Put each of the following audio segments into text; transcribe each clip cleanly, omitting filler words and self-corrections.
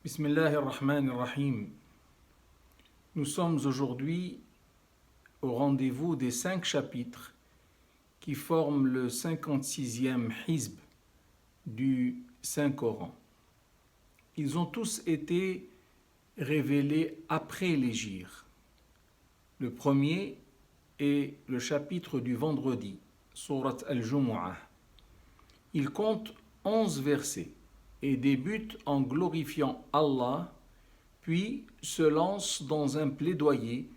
Bismillahirrahmanirrahim. Nous sommes aujourd'hui au rendez-vous des 5 chapitres qui forment le 56e hizb du Saint-Coran. Ils ont tous été révélés après l'Hégire. Le premier est le chapitre du vendredi, Surat al-Jumu'ah. Il compte 11 versets et débute en glorifiant Allah, puis se lance dans un plaidoyer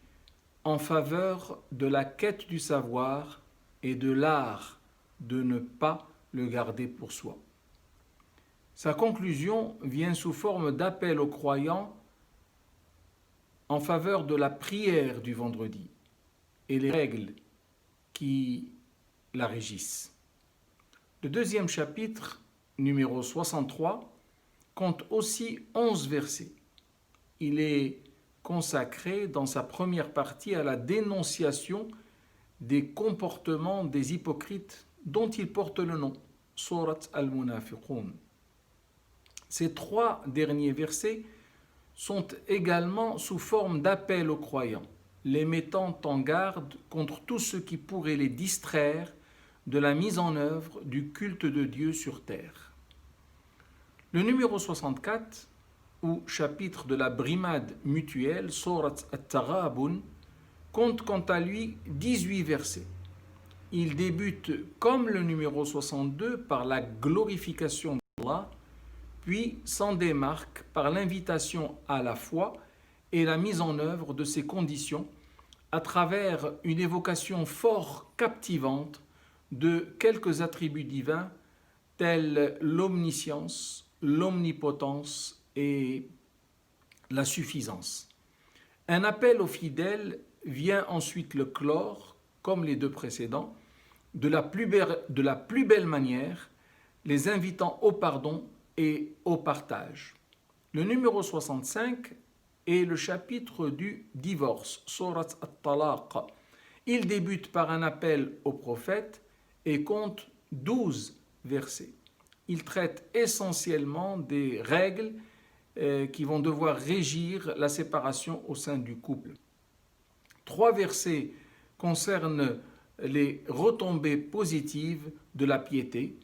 en faveur de la quête du savoir et de l'art de ne pas le garder pour soi. Sa conclusion vient sous forme d'appel aux croyants en faveur de la prière du vendredi et les règles qui la régissent. Le deuxième chapitre, numéro 63, compte aussi 11 versets. Il est consacré dans sa première partie à la dénonciation des comportements des hypocrites dont il porte le nom, Surat al-Munafiqun. Ces 3 derniers versets sont également sous forme d'appel aux croyants, les mettant en garde contre tout ce qui pourrait les distraire de la mise en œuvre du culte de Dieu sur terre. Le numéro 64, ou chapitre de la brimade mutuelle, Surat al-Taghabun, compte quant à lui 18 versets. Il débute comme le numéro 62 par la glorification d'Allah, puis s'en démarque par l'invitation à la foi et la mise en œuvre de ses conditions à travers une évocation fort captivante de quelques attributs divins tels l'omniscience, l'omnipotence et la suffisance. Un appel aux fidèles vient ensuite le clore, comme les 2 précédents, de la plus belle manière, les invitant au pardon et au partage. Le numéro 65 est le chapitre du divorce, Surat al-Talaq. Il débute par un appel au prophète et compte 12 versets. Il traite essentiellement des règles qui vont devoir régir la séparation au sein du couple. 3 versets concernent les retombées positives de la piété.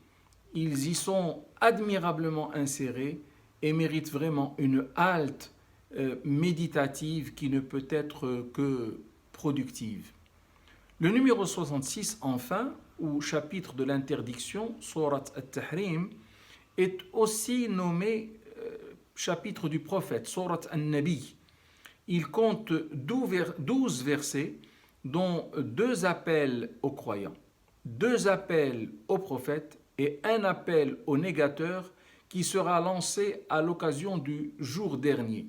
Ils y sont admirablement insérés et méritent vraiment une halte méditative qui ne peut être que productive. Le numéro 66, enfin, ou chapitre de l'interdiction, Surat al-Tahrim, est aussi nommé chapitre du prophète, Surat al-Nabi. Il compte 12 versets, dont 2 appels aux croyants, 2 appels aux prophètes et un appel aux négateurs qui sera lancé à l'occasion du jour dernier.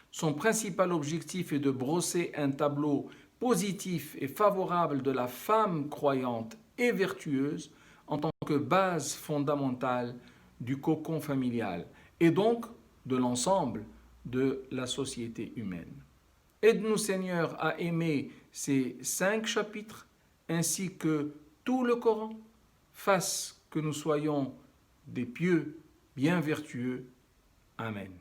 Son principal objectif est de brosser un tableau positif et favorable de la femme croyante et vertueuse en tant que base fondamentale du cocon familial et donc de l'ensemble de la société humaine. Aide-nous Seigneur à aimer ces 5 chapitres ainsi que tout le Coran. Fasse que nous soyons des pieux bien vertueux. Amen.